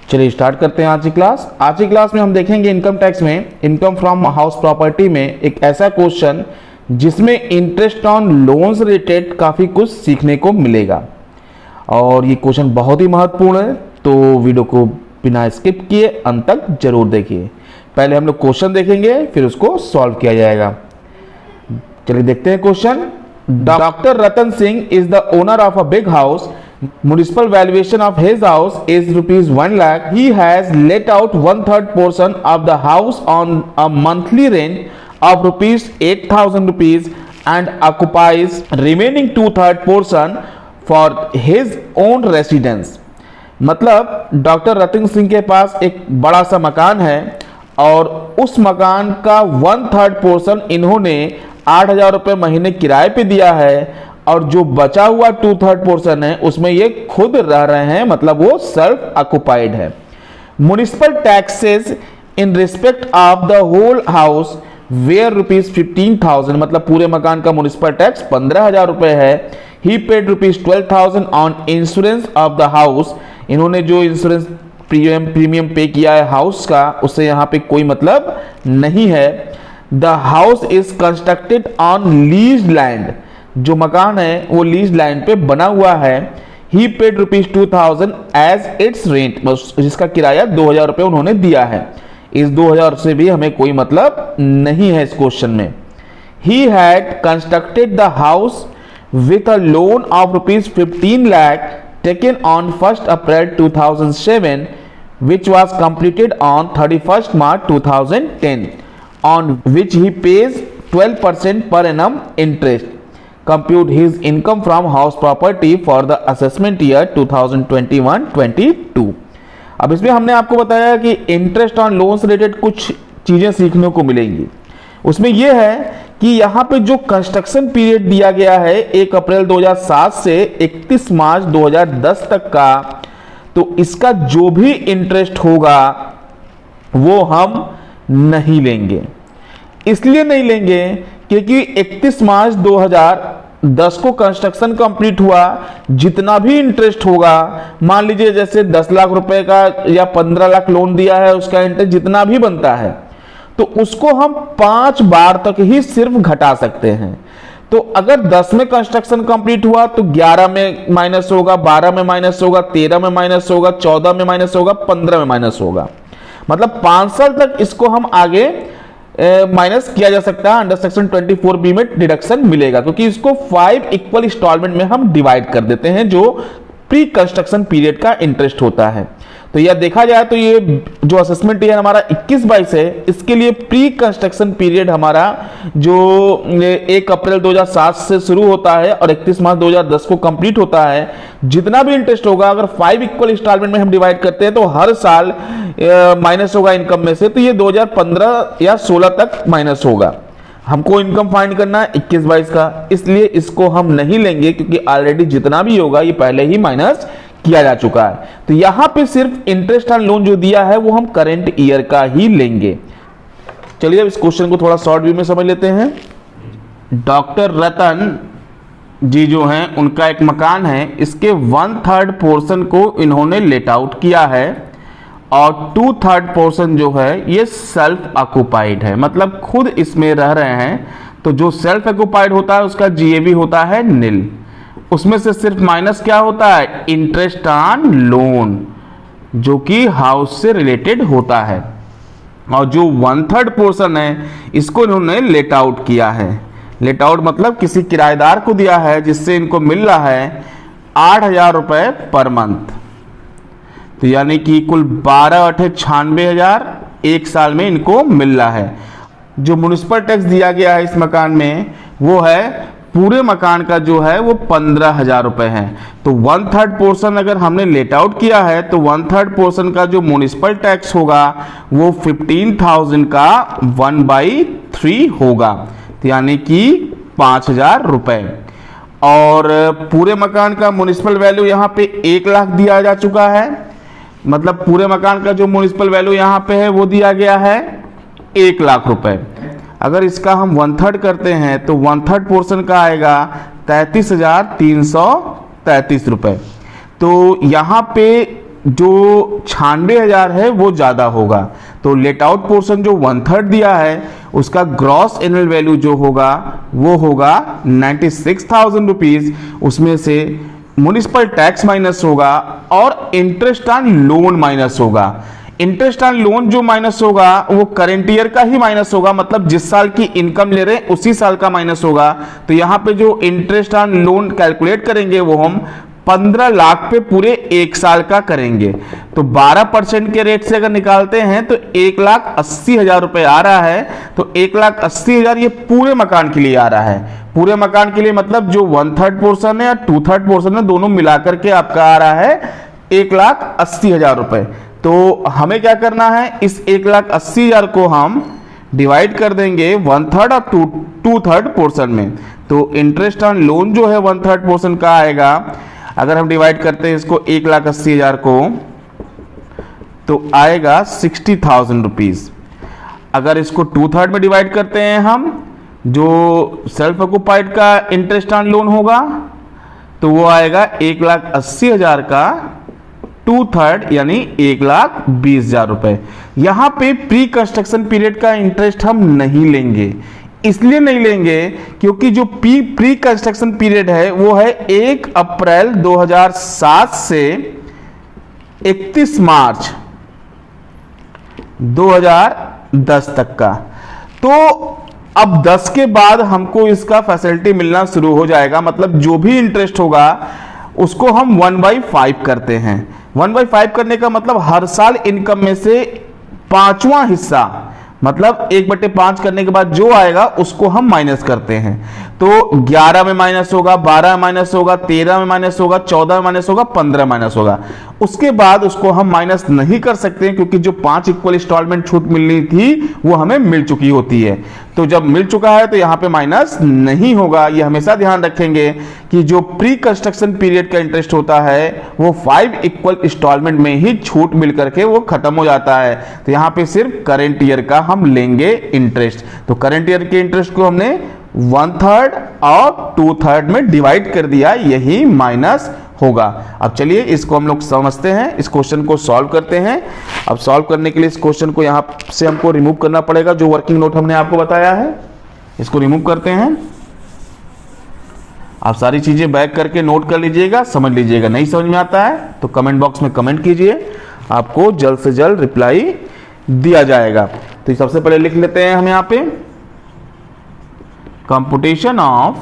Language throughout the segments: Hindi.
चलिए स्टार्ट करते हैं आज की क्लास। आज की क्लास में हम देखेंगे इनकम टैक्स में इनकम फ्रॉम हाउस प्रॉपर्टी में एक ऐसा क्वेश्चन जिसमें इंटरेस्ट ऑन लोन्स रिलेटेड काफ़ी कुछ सीखने को मिलेगा और ये क्वेश्चन बहुत ही महत्वपूर्ण है, तो वीडियो को बिना स्किप किए अंत तक जरूर देखिए। पहले हम लोग क्वेश्चन देखेंगे फिर उसको सॉल्व किया जाएगा। चलिए देखते हैं question. Doctor Ratan Singh is the owner of a big house. Municipal valuation of his house is rupees 1 lakh. He has let out 1/3 portion of the house on a monthly rent of rupees 8,000 rupees and occupies remaining 2/3 portion for his own residence. मतलब डॉक्टर रतन सिंह के पास एक बड़ा सा मकान है और उस मकान का 1/3 पोर्शन इन्होंने 8,000 रुपये महीने किराए पे दिया है और जो बचा हुआ 2/3 पोर्शन है उसमें ये खुद रह रहे हैं, मतलब वो सेल्फ ऑक्युपाइड है। Municipal taxes in respect of the whole house were rupees 15,000, मतलब पूरे मकान का म्युनिसिपल टैक्स 15,000 रुपए है। He paid rupees 12,000 on insurance of the house. इन्होंने जो इंश्योरेंस प्रीमियम पे किया है हाउस का, उससे यहाँ पे कोई मतलब नहीं है। The house is constructed on leased land. जो मकान है वो लीज लैंड पे बना हुआ है। He paid rupees 2,000 as its rent, जिसका किराया 2,000 रुपये उन्होंने दिया है। इस 2,000 से भी हमें कोई मतलब नहीं है इस क्वेश्चन में। He had constructed the house with a loan of rupees 15 lakh taken on 1 April 2007 which was completed on 31st March 2010 on which he pays 12% per annum interest. Compute his income from house property for the assessment year 2021-22. अब इसमें हमने आपको बताया कि इंटरेस्ट ऑन लोन्स रिलेटेड कुछ चीजें सीखने को मिलेंगी। उसमें यह है कि यहाँ पे जो कंस्ट्रक्शन पीरियड दिया गया है 1 अप्रैल 2007 से 31 मार्च 2010 तक का, तो इसका जो भी इंटरेस्ट होगा वो हम नहीं लेंगे। इसलिए नहीं लेंगे क्योंकि 31 मार्च 2010 को कंस्ट्रक्शन कंप्लीट हुआ, जितना भी इंटरेस्ट होगा, मान लीजिए जैसे 10 लाख रुपए का या 15 लाख लोन दिया है, उसका इंटरेस्ट जितना भी बनता है तो उसको हम 5 बार तक ही सिर्फ घटा सकते हैं। तो अगर 10 में कंस्ट्रक्शन कंप्लीट हुआ तो 11 में माइनस होगा, 12 में माइनस होगा, 13 में माइनस होगा, 14 में माइनस होगा, 15 में माइनस होगा। मतलब 5 साल तक इसको हम आगे माइनस किया जा सकता है। अंडर सेक्शन 24B में डिडक्शन मिलेगा क्योंकि इसको 5 इक्वल इंस्टॉलमेंट में हम डिवाइड कर देते हैं जो प्री कंस्ट्रक्शन पीरियड का इंटरेस्ट होता है। तो यह देखा जाए तो ये जो असेसमेंट ईयर हमारा 21-22 है, इसके लिए प्री कंस्ट्रक्शन पीरियड हमारा जो 1 अप्रैल 2007 से शुरू होता है और 31 मार्च 2010 को कंप्लीट होता है, जितना भी इंटरेस्ट होगा अगर 5 इक्वल इंस्टॉलमेंट में हम डिवाइड करते हैं तो हर साल माइनस होगा इनकम में से, तो ये 2015 या 16 तक माइनस होगा। हमको इनकम फाइंड करना है 21-22 का, इसलिए इसको हम नहीं लेंगे क्योंकि ऑलरेडी जितना भी होगा ये पहले ही माइनस किया जा चुका है। तो यहां पे सिर्फ इंटरेस्ट ऑन लोन जो दिया है वो हम करंट ईयर का ही लेंगे। चलिए अब इस क्वेश्चन को थोड़ा शॉर्ट व्यू में समझ लेते हैं। डॉक्टर रतन जी जो हैं उनका एक मकान है, इसके 1/3 पोर्शन को इन्होंने लेट आउट किया है और 2/3 पोर्शन जो है ये सेल्फ ऑक्युपाइड है, मतलब खुद इसमें रह रहे हैं। तो जो सेल्फ ऑक्युपाइड होता है उसका जीएबी होता है निल। उसमें से सिर्फ माइनस क्या होता है, इंटरेस्ट ऑन लोन, जो कि हाउस से रिलेटेड होता है। और जो 1/3 पोर्शन है इसको इन्होंने लेट आउट किया है। लेट आउट मतलब किसी किराएदार को दिया है जिससे इनको मिल रहा है 8,000 रुपये पर मंथ। तो यानी कि कुल 12/8 एक साल में इनको मिल रहा है। जो म्युनिसिपल टैक्स दिया गया है इस मकान में वो है पूरे मकान का जो है वो 15,000 रुपए है। तो 1/3 पोर्शन अगर हमने लेट आउट किया है तो 1/3 पोर्शन का जो म्युनिसिपल टैक्स होगा वो 15,000 का 1/3 होगा, तो यानी कि 5,000 रुपए। और पूरे मकान का म्युनिसिपल वैल्यू यहाँ पे 1 लाख दिया जा चुका है, मतलब पूरे मकान का जो म्युनिसिपल वैल्यू यहाँ पे है वो दिया गया है 1 लाख रुपए। अगर इसका हम 1/3 करते हैं तो 1/3 पोर्शन का आएगा 33,333 रुपए। तो यहाँ पे जो 96,000 है वो ज़्यादा होगा। तो लेट आउट पोर्शन जो 1/3 दिया है उसका ग्रॉस एनुअल वैल्यू जो होगा वो होगा 96,000 रुपीज़। उसमें से म्युनिसिपल टैक्स माइनस होगा और इंटरेस्ट ऑन लोन माइनस होगा। इंटरेस्ट ऑन लोन जो माइनस होगा वो करेंट ईयर का ही माइनस होगा, मतलब जिस साल की इनकम ले रहे हैं उसी साल का माइनस होगा। तो यहाँ पे जो इंटरेस्ट ऑन लोन कैलकुलेट करेंगे वो हम 15 लाख पे पूरे एक साल का करेंगे। तो 12% के रेट से अगर निकालते हैं तो 1,80,000 रुपए आ रहा है। तो 1,80,000 ये पूरे मकान के लिए आ रहा है। पूरे मकान के लिए मतलब जो 1/3 पोर्शन है या 2/3 पोर्शन है दोनों मिलाकर के आपका आ रहा है 1,80,000 रुपए। तो हमें क्या करना है, इस 1,80,000 को हम डिवाइड कर देंगे 1/3 और 2/3 पोर्शन में। तो इंटरेस्ट ऑन लोन जो है 1/3 पोर्शन का आएगा। अगर हम डिवाइड करते हैं इसको 1,80,000 को तो आएगा 60,000 रुपीज। अगर इसको 2/3 में डिवाइड करते हैं हम, जो सेल्फ ऑक्युपाइड का इंटरेस्ट ऑन लोन होगा तो वो आएगा 1,80,000 का 2/3 यानी 1,20,000 रुपए। यहां पे प्री कंस्ट्रक्शन पीरियड का इंटरेस्ट हम नहीं लेंगे। इसलिए नहीं लेंगे क्योंकि जो प्री कंस्ट्रक्शन पीरियड है वो है 1 अप्रैल 2007 से 31 मार्च 2010 तक का। तो अब 10 के बाद हमको इसका फैसिलिटी मिलना शुरू हो जाएगा, मतलब जो भी इंटरेस्ट होगा उसको हम 1/5 करते हैं। 1/5 करने का मतलब हर साल इनकम में से 5वां हिस्सा, मतलब 1/5 करने के बाद जो आएगा उसको हम माइनस करते हैं। तो 11 में माइनस होगा, 12 में माइनस होगा, 13 में माइनस होगा, 14 में माइनस होगा, 15 में माइनस होगा। उसके बाद उसको हम माइनस नहीं कर सकते हैं क्योंकि जो 5 इक्वल इंस्टॉलमेंट छूट मिलनी थी वो हमें मिल चुकी होती है। तो जब मिल चुका है तो यहां पे माइनस नहीं होगा। ये हमेशा ध्यान रखेंगे कि जो प्री कंस्ट्रक्शन पीरियड का इंटरेस्ट होता है वो 5 इक्वल इंस्टॉलमेंट में ही छूट मिल करके वो खत्म हो जाता है। तो यहां पे सिर्फ करंट ईयर का हम लेंगे इंटरेस्ट। तो करंट ईयर के इंटरेस्ट को हमने 1/3 और 2/3 में डिवाइड कर दिया, यही माइनस होगा। अब चलिए इसको हम लोग समझते हैं, इस क्वेश्चन को सॉल्व करते हैं। अब सॉल्व करने के लिए इस क्वेश्चन को यहां से हमको रिमूव करना पड़ेगा, जो वर्किंग नोट हमने आपको बताया है इसको रिमूव करते हैं। आप सारी चीजें बैक करके नोट कर लीजिएगा, समझ लीजिएगा। नहीं समझ में आता है तो कमेंट बॉक्स में कमेंट कीजिए, आपको जल्द से जल्द रिप्लाई दिया जाएगा। तो सबसे पहले लिख लेते हैं हम यहां पे computation of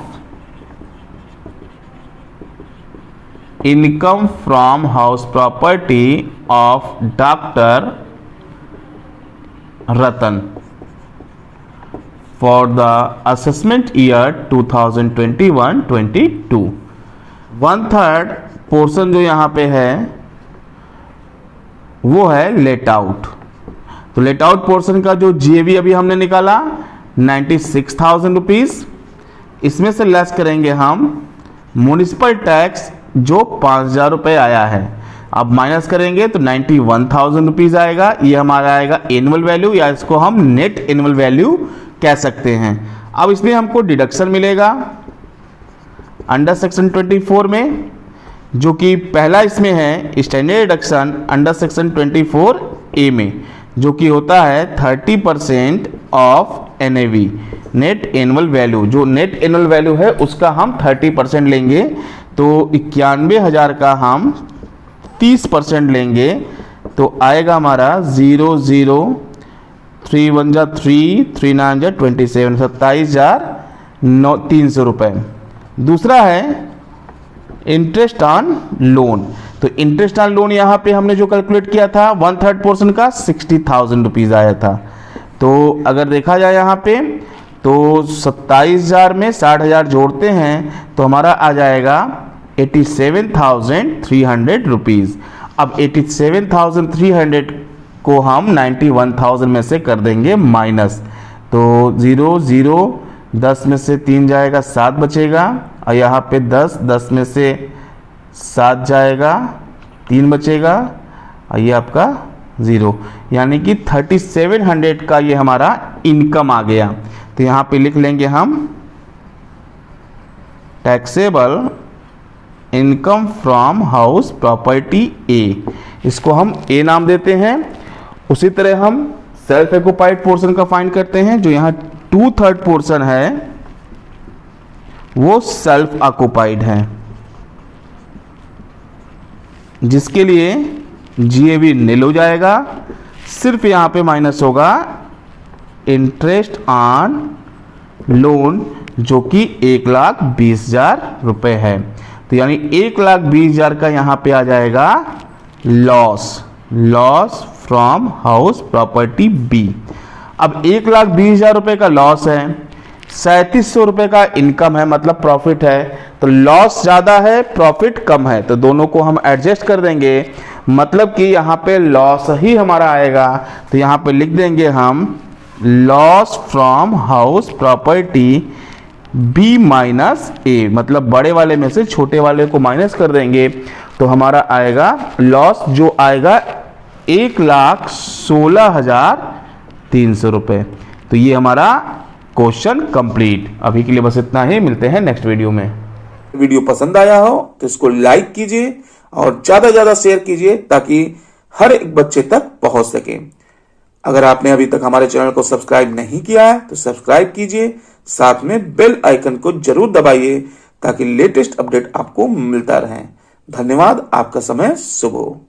income from house property of doctor Ratan for the assessment year 2021-22। 1/3 portion जो यहां पे है वो है लेट आउट। तो लेट आउट पोर्शन का जो जीएवी अभी हमने निकाला 96,000 रुपीज, इसमें से लेस करेंगे हम म्युनिसिपल टैक्स जो 5,000 रुपए आया है। अब माइनस करेंगे तो 91,000 रुपीज आएगा। ये हमारा आएगा एनुअल वैल्यू या इसको हम नेट एनुअल वैल्यू कह सकते हैं। अब इसमें हमको डिडक्शन मिलेगा अंडर सेक्शन 24 में, जो कि पहला इसमें है standard deduction under section 24A में, जो कि होता है 30% of NAV net annual value. जो नेट एनुअल वैल्यू है उसका हम 30% लेंगे। तो 91,000 का हम 30% लेंगे तो आएगा हमारा 0 0 3 1 जा 3 3 9 जा 27 27,300 रुपए। दूसरा है इंटरेस्ट ऑन लोन। तो इंटरेस्ट ऑन लोन यहाँ पे हमने जो कैलकुलेट किया था 1/3 पोर्शन का 60,000 रुपीज आया था। तो अगर देखा जाए यहाँ पे तो 27,000 में 60,000 जोड़ते हैं तो हमारा आ जाएगा 87,300 रुपीज। अब 87,300 को हम 91,000 में से कर देंगे माइनस। तो 0 0 10 में से 3 जाएगा 7 बचेगा, और यहाँ पे 10 में से 7 जाएगा 3 बचेगा, और ये आपका 0, यानी कि 3700 का ये हमारा इनकम आ गया। तो यहाँ पे लिख लेंगे हम taxable income from house property A. इसको हम ए नाम देते हैं। उसी तरह हम सेल्फ ऑक्युपाइड पोर्शन का फाइंड करते हैं। जो यहाँ 2/3 पोर्शन है वो सेल्फ ऑक्युपाइड है, जिसके लिए GAV नील हो जाएगा। सिर्फ यहाँ पे माइनस होगा इंटरेस्ट ऑन लोन, जो कि 1,20,000 रुपए है। तो यानी 1,20,000 का यहाँ पे आ जाएगा loss from house property B. अब 1,20,000 रुपए का लॉस है, 3,700 रुपए का इनकम है, मतलब प्रॉफिट है। तो लॉस ज्यादा है, प्रॉफिट कम है, तो दोनों को हम एडजस्ट कर देंगे। मतलब कि यहाँ पे लॉस ही हमारा आएगा। तो यहाँ पे लिख देंगे हम loss from house property B minus A, मतलब बड़े वाले में से छोटे वाले को माइनस कर देंगे। तो हमारा आएगा लॉस, जो आएगा 1,16,300 रुपए। तो ये हमारा क्वेश्चन कंप्लीट। अभी के लिए बस इतना ही, मिलते हैं नेक्स्ट वीडियो में। वीडियो पसंद आया हो तो इसको लाइक कीजिए और ज्यादा ज्यादा शेयर कीजिए, ताकि हर एक बच्चे तक पहुंच सके। अगर आपने अभी तक हमारे चैनल को सब्सक्राइब नहीं किया है तो सब्सक्राइब कीजिए, साथ में बेल आइकन को जरूर दबाइए, ताकि लेटेस्ट अपडेट आपको मिलता रहे। धन्यवाद, आपका समय शुभ हो।